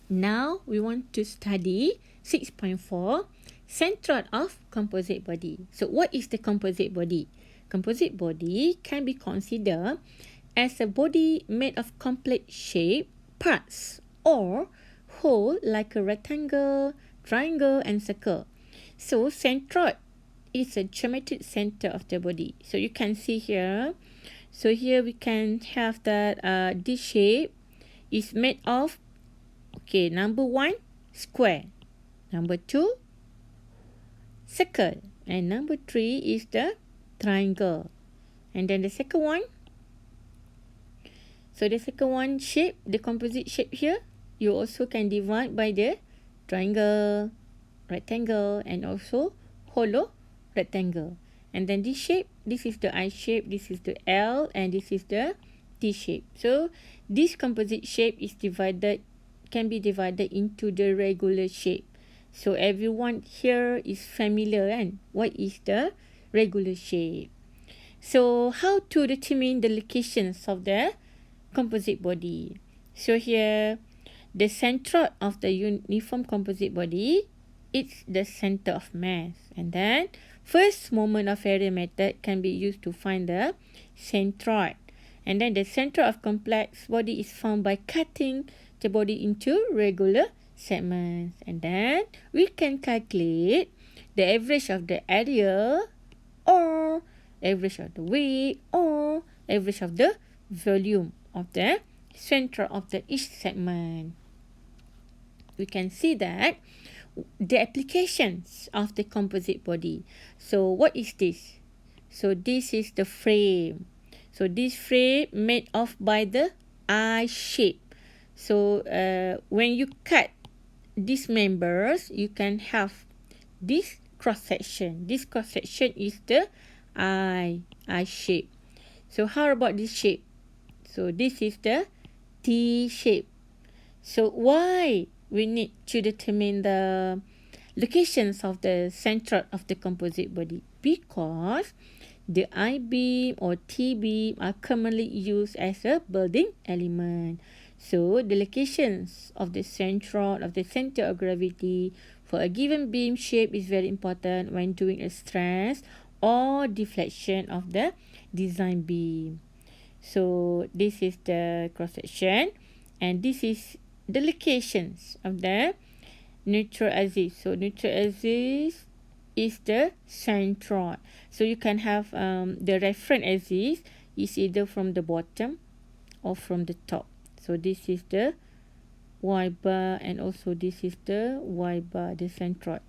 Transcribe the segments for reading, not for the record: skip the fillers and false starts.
Now we want to study 6.4 centroid of composite body. So what is the composite body? Composite body can be considered as a body made of complete shape parts or whole like a rectangle, triangle and circle. So centroid is a geometric center of the body. So you can see here. So here we can have that this shape is made of, okay, number 1, square. Number 2, circle. And number 3 is the triangle. And then the second one. So the second one shape, the composite shape here, you also can divide by the triangle, rectangle and also hollow rectangle. And then this shape, this is the I shape, this is the L and this is the T shape. So this composite shape is can be divided into the regular shape. So everyone here is familiar, and what is the regular shape? So how to determine the locations of the composite body? So here, the centroid of the uniform composite body, it's the center of mass. And then first moment of area method can be used to find the centroid. And then the centroid of complex body is found by cutting the body into regular segments. And then we can calculate the average of the area or average of the weight or average of the volume of the center of the each segment. We can see that the applications of the composite body. So what is this? So this is the frame. So this frame made of by the I shape. So when you cut these members, you can have this cross section. This cross section is the I shape. So how about this shape? So this is the T shape. So why we need to determine the locations of the centroid of the composite body? Because the I-beam or T-beam are commonly used as a building element. So the locations of the centroid of the center of gravity for a given beam shape is very important when doing a stress or deflection of the design beam. So this is the cross section, and this is the locations of the neutral axis. So neutral axis is the centroid. So you can have the reference axis is either from the bottom or from the top. So this is the Y bar and also this is the Y bar, the centroid.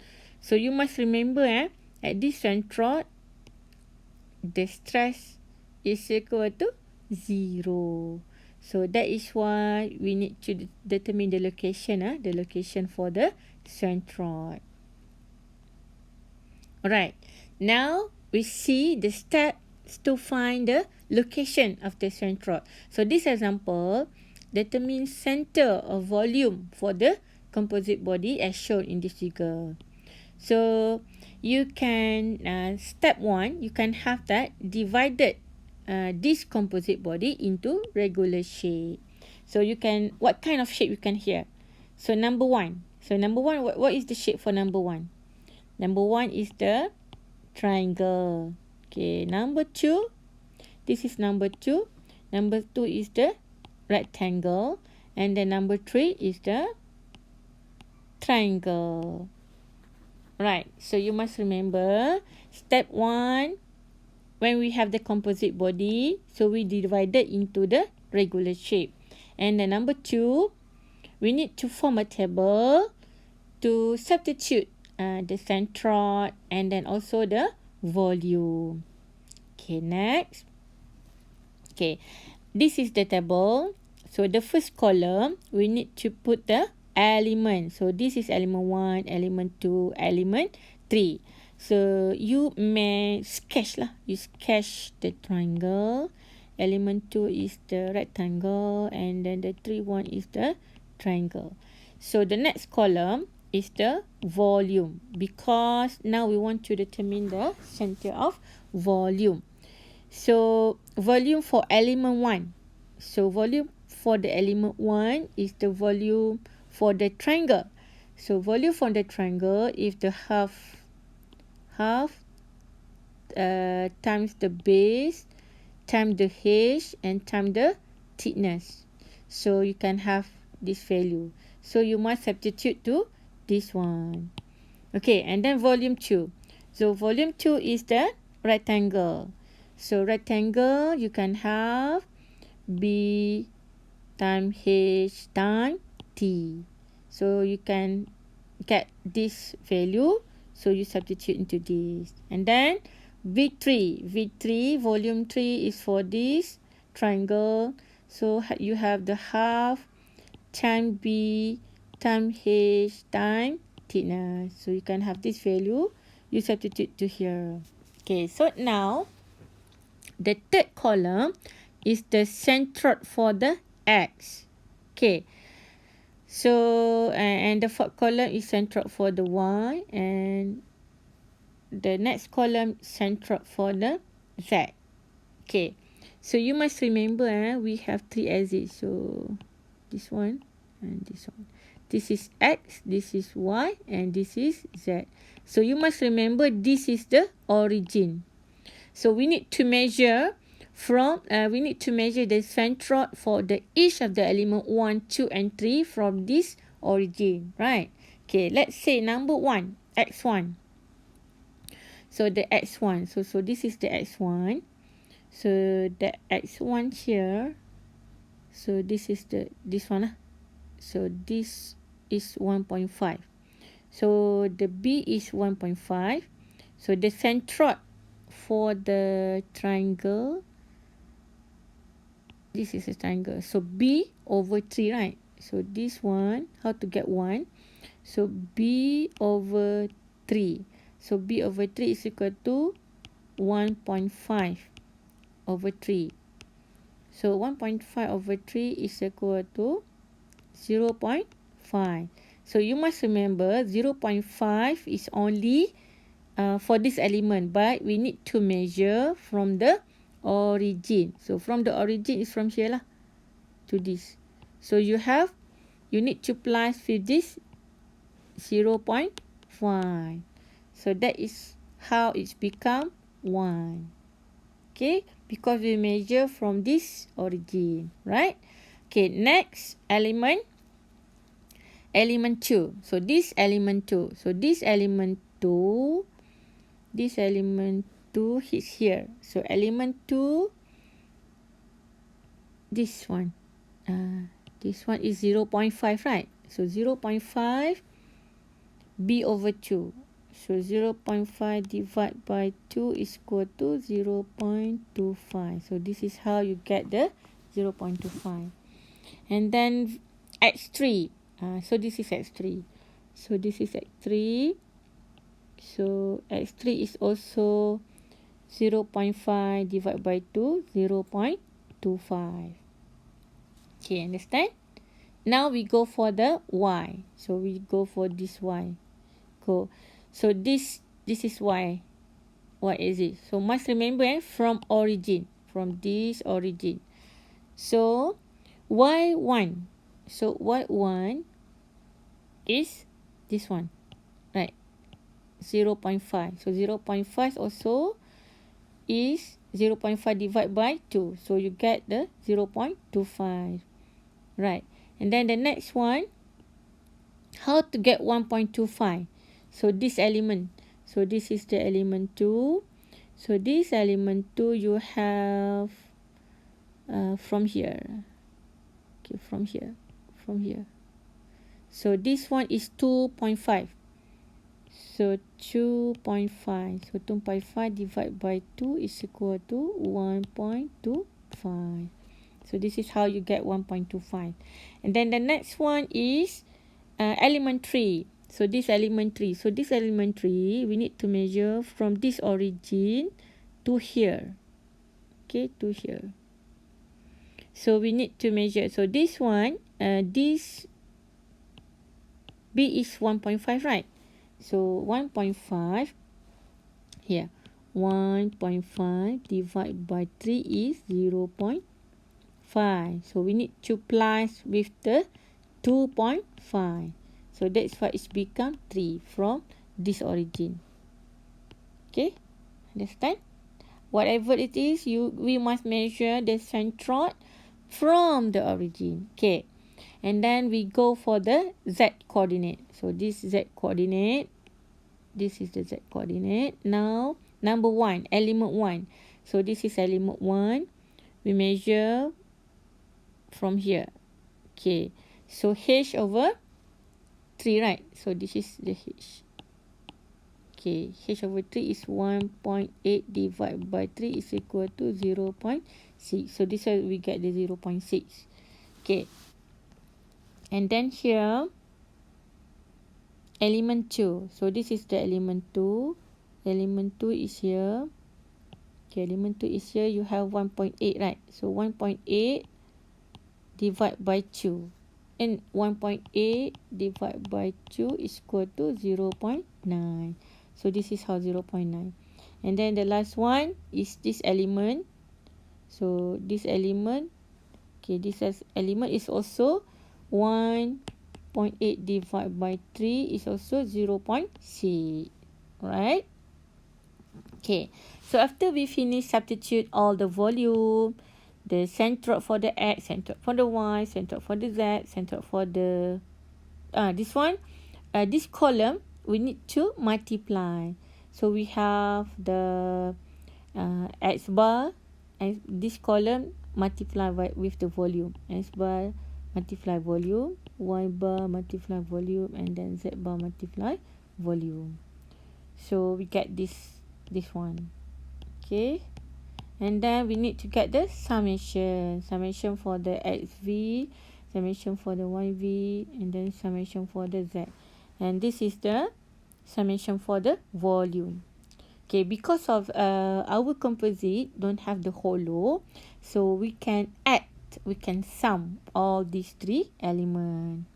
So you must remember at this centroid, the stress is equal to 0. So that is why we need to determine the location for the centroid. Alright, now we see the steps to find the location of the centroid. So this example determines center of volume for the composite body as shown in this figure. So you can, step 1, you can have that divided this composite body into regular shape. So you can, what kind of shape you can here? So number 1. So number 1, what is the shape for number 1? Number 1 is the triangle. Okay, number 2, this is number 2. Number 2 is the rectangle. And then number 3 is the triangle. Right, so you must remember step 1, when we have the composite body, so we divide it into the regular shape. And then number 2, we need to form a table to substitute the centroid and then also the volume. Okay, next. Okay, this is the table. So the first column, we need to put the element. So this is element 1, element 2, element 3. So you may sketch lah. You sketch the triangle. Element 2 is the rectangle, and then the 3 one is the triangle. So the next column is the volume, because now we want to determine the center of volume. So volume for element 1. So volume for the element 1 is the volume for the triangle. So volume for the triangle, if the half times the base times the h and times the thickness. So you can have this value. So you must substitute to this one. Okay, and then volume 2. So volume 2 is the rectangle. So rectangle, you can have b times h times t. So you can get this value. So you substitute into this. And then V3, volume 3 is for this triangle. So you have the half times b times h times thickness. So you can have this value. You substitute to here. Okay, so now the third column is the centroid for the x. Okay, so and the fourth column is centroid for the y, and the next column centroid for the z. Okay, so you must remember we have 3 axes. So this one and this one. This is x, this is y, and this is z. So you must remember this is the origin. So we need to measure the centroid for each of the element 1, 2, and 3 from this origin, right? Okay, let's say number 1, x1. So the x1, so this is the x1. So the x1 here, so this is this one. So this is 1.5. So the b is 1.5. So the centroid for the triangle, this is a triangle. So b over 3, right? So this one, how to get 1? So b over 3. So b over 3 is equal to 1.5 over 3. So 1.5 over 3 is equal to 0.5. So you must remember 0.5 is only for this element, but we need to measure from the origin. So from the origin is from here lah to this. So you need to plus with this 0.5. So that is how it's become 1. Okay, because we measure from this origin, right? Okay, next element 2. So this element 2. So this element 2 hits here. So element 2, this one is 0.5, right? So 0.5 b over 2. So 0.5 divided by 2 is equal to 0.25. So this is how you get the 0.25. And then x3. So this is x3. So this is x3. So x3 is also 0.5 divided by 2, 0.25. Okay, understand? Now we go for the y. So we go for this y. Go. So this is y. Y is it? So must remember from origin. From this origin. So y1. So y1 is this one. Right. 0.5. So 0.5 also is 0.5 divided by 2. So you get the 0.25. Right. And then the next one, how to get 1.25? So this element. So this is the element 2. So this element 2 you have from here. Okay, from here. So this one is 2.5. So 2.5. So 2.5 divided by 2 is equal to 1.25. So this is how you get 1.25. And then the next one is element 3. So this element 3. So this element 3, we need to measure from this origin to here. Okay, to here. So we need to measure. So this one, this B is 1.5, right? So 1.5 here. 1.5 divided by 3 is 0.5. So we need to plus with the 2.5. So that's why it's become 3 from this origin. Okay, understand? Whatever it is, we must measure the centroid from the origin. Okay, and then we go for the Z coordinate. So this Z coordinate, this is the Z coordinate. Now, number 1, element 1. So this is element 1. We measure from here. Okay, so H over 3, right? So this is the H. Okay, H over 3 is 1.8 divided by 3 is equal to 0.6. So this is we get the 0.6. Okay, and then here, element 2. So this is the element 2. Element 2 is here. Okay, element 2 is here. You have 1.8, right? So 1.8 divided by 2. And 1.8 divided by 2 is equal to 0.9. So this is how 0.9. And then the last one is this element. So this element, okay, this element is also 1.8 divided by 3 is also 0.6. Right? Okay. So after we finish substitute all the volume, the centroid for the X, centroid for the Y, centroid for the Z, centroid for the this one, this column we need to multiply. So we have the X bar, and this column multiply with the volume. X bar multiply volume, Y bar multiply volume, and then Z bar multiply volume. So we get this one. Okay, and then we need to get the summation for the XV, summation for the YV, and then summation for the Z. And this is the summation for the volume. Okay, because of our composite don't have the hollow, so we can sum all these 3 elements.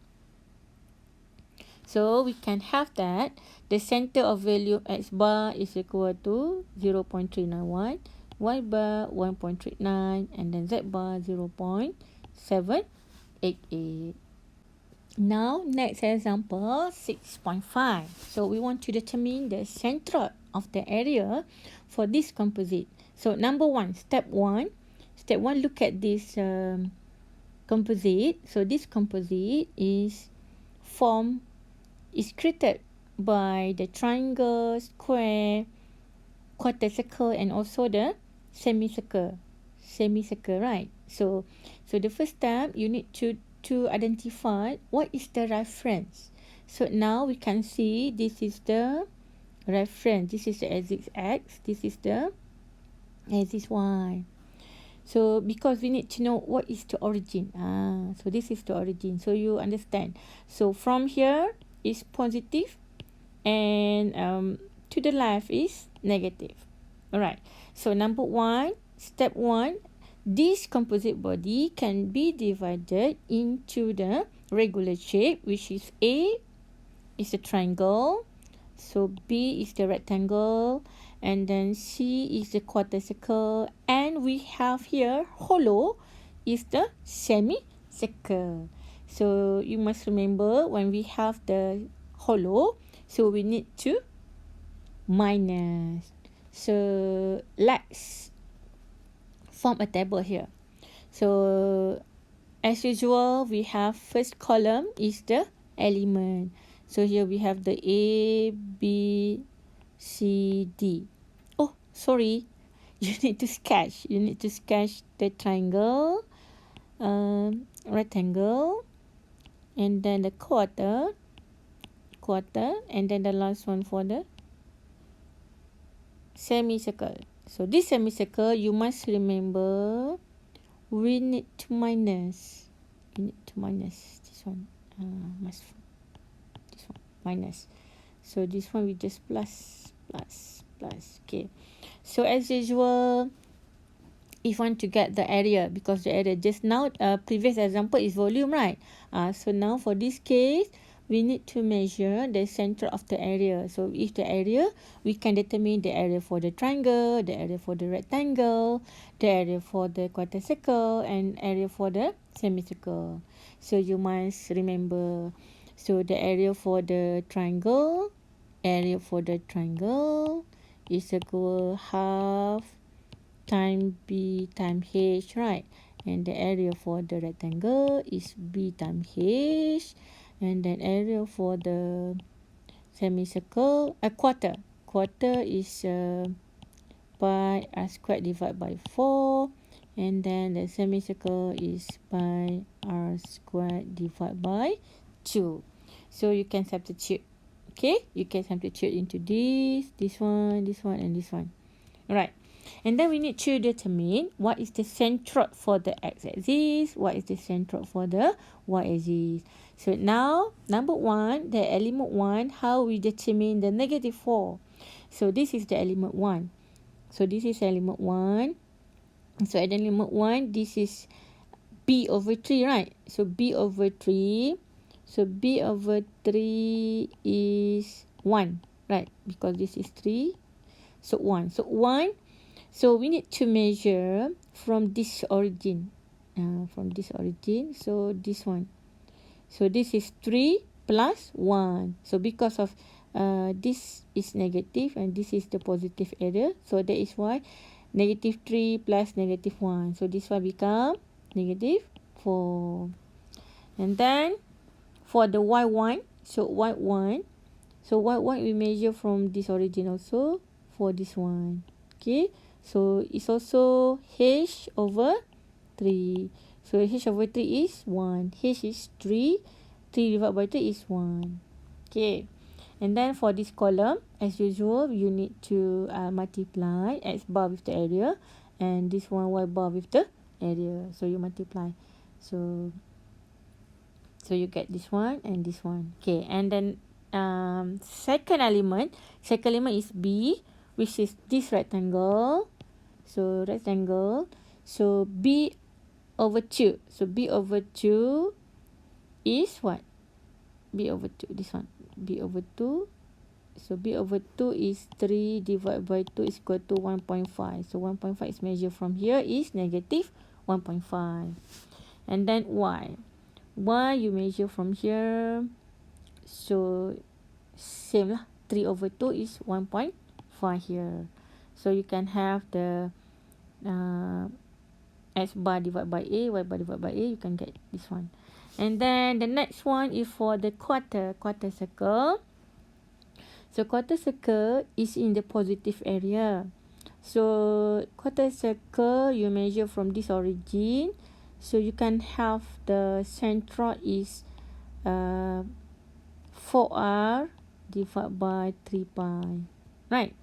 So we can have that the center of volume X bar is equal to 0.391, Y bar 1.39, and then Z bar 0.788. Now, next example, 6.5. So we want to determine the centroid of the area for this composite. So number 1, step 1, look at this composite. So this composite is created by the triangle, square, quarter circle, and also the semicircle, right? So the first step, you need to identify what is the reference. So now we can see this is the reference. This is the axis X. This is the axis Y. So because we need to know what is the origin. So this is the origin. So you understand. So from here is positive, and to the left is negative. Alright. So number 1, step 1. This composite body can be divided into the regular shape, which is A is the triangle, so B is the rectangle, and then C is the quarter circle, and we have here hollow is the semicircle. So you must remember when we have the hollow, so we need to minus. So let's form a table here. So as usual, we have first column is the element. So here we have the A, B, C, D. Oh, sorry. You need to sketch. The triangle, rectangle, and then the quarter, and then the last one for the semicircle. So this semicircle, you must remember, we need to minus. This one. This one minus. So this one we just plus. Okay. So as usual, if you want to get the area, because the area just now, previous example is volume, right? So now for this case, we need to measure the center of the area. So if the area, we can determine the area for the triangle, the area for the rectangle, the area for the quarter circle, and area for the semicircle. So you must remember. So the area for the triangle is equal half time B time H, right? And the area for the rectangle is B time H. And then area for the semicircle, a quarter is pi r squared divided by 4. And then the semicircle is pi r squared divided by 2. So you can substitute. Okay, you can substitute into this one, and this one. Alright. And then we need to determine what is the centroid for the x-axis, what is the centroid for the y-axis. So now, number 1, the element 1, how we determine the negative 4. So this is the element 1. So this is element 1. So at element 1, this is b over 3, right? So b over 3. So b over 3 is 1, right? Because this is 3. So 1. So 1. So we need to measure from this origin. So this one. So this is 3 plus 1. So because of this is negative and this is the positive area. So that is why negative 3 plus negative 1. So this one become negative 4. And then for the y1. So y1. So y1 we measure from this origin also for this one. Okay. So it's also h over 3. So h over 3 is 1. H is 3. 3 divided by 3 is 1. Okay. And then for this column, as usual, you need to multiply x bar with the area. And this one y bar with the area. So you multiply. So you get this one and this one. Okay. And then second element is B, which is this rectangle. So rectangle. So B over 2. So B over 2 is what? B over 2. This one. B over 2. So B over 2 is 3 divided by 2 is equal to 1.5. So 1.5 is measured from here is negative 1.5. And then Y. Y you measure from here. So same lah. 3 over 2 is 1.5 here. So you can have the x bar divided by a, y bar divided by a. You can get this one. And then the next one is for the quarter circle. So quarter circle is in the positive area. So quarter circle you measure from this origin. So you can have the centroid is 4r divided by 3 pi. Right?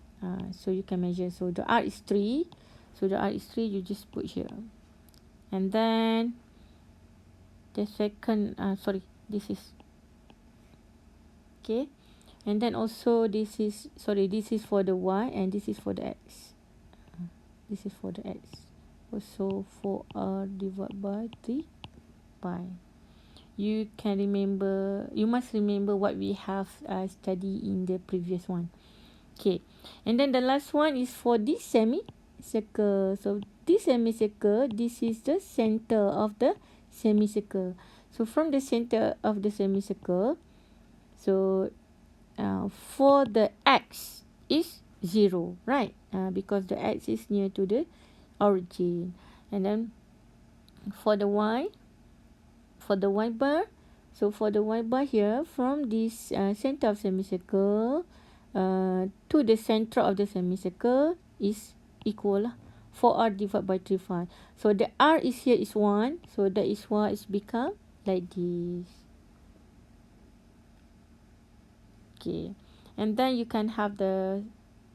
So you can measure. So the r is 3. So the r is 3, you just put here. And then the second, this is, okay. And then also this is for the y and this is for the x. This is for the x. Also 4r divided by 3 pi. You must remember what we have studied in the previous one. Okay. And then the last one is for this semicircle. So this semicircle, this is the center of the semicircle. So from the center of the semicircle, so for the x is 0, right? Because the x is near to the origin. And then for the y bar, so for the y bar here, from this center of semicircle to the center of the semicircle is equal 4r divided by 3 pi. So the r is here is 1. So that is why it's become like this. Okay. And then you can have the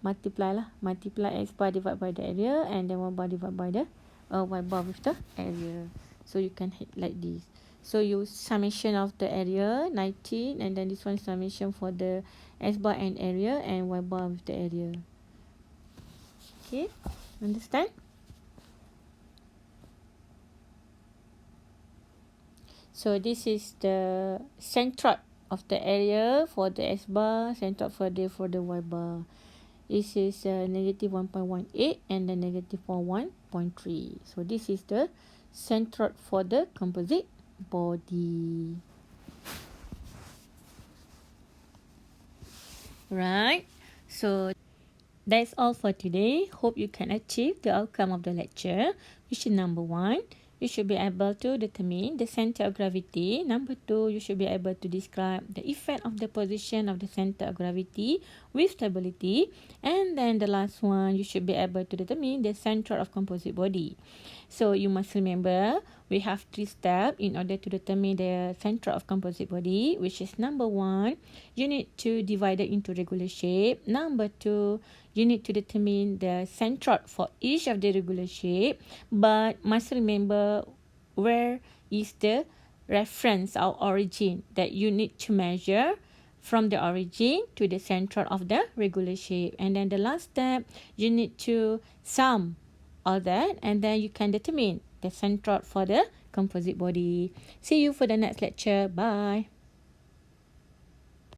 multiply x bar divided by the area, and then y bar divided by the y bar with the area. So you can hit like this. So you summation of the area 19, and then this one summation for the x bar and area and y bar with the area. Okay, understand? So this is the centroid of the area for the x bar, centroid for the y bar. This is negative 1.18 and then negative 1.3. So this is the centroid for the composite body. Right? So that's all for today. Hope you can achieve the outcome of the lecture. Question number 1, you should be able to determine the center of gravity. Number 2, you should be able to describe the effect of the position of the center of gravity with stability. And then the last one, you should be able to determine the centroid of composite body. So you must remember, we have 3 steps in order to determine the centroid of composite body, which is number 1, you need to divide it into regular shape. Number 2, you need to determine the centroid for each of the regular shape, but must remember where is the reference or origin that you need to measure from the origin to the centroid of the regular shape. And then the last step, you need to sum all that, and then you can determine the centroid for the composite body. See you for the next lecture. Bye.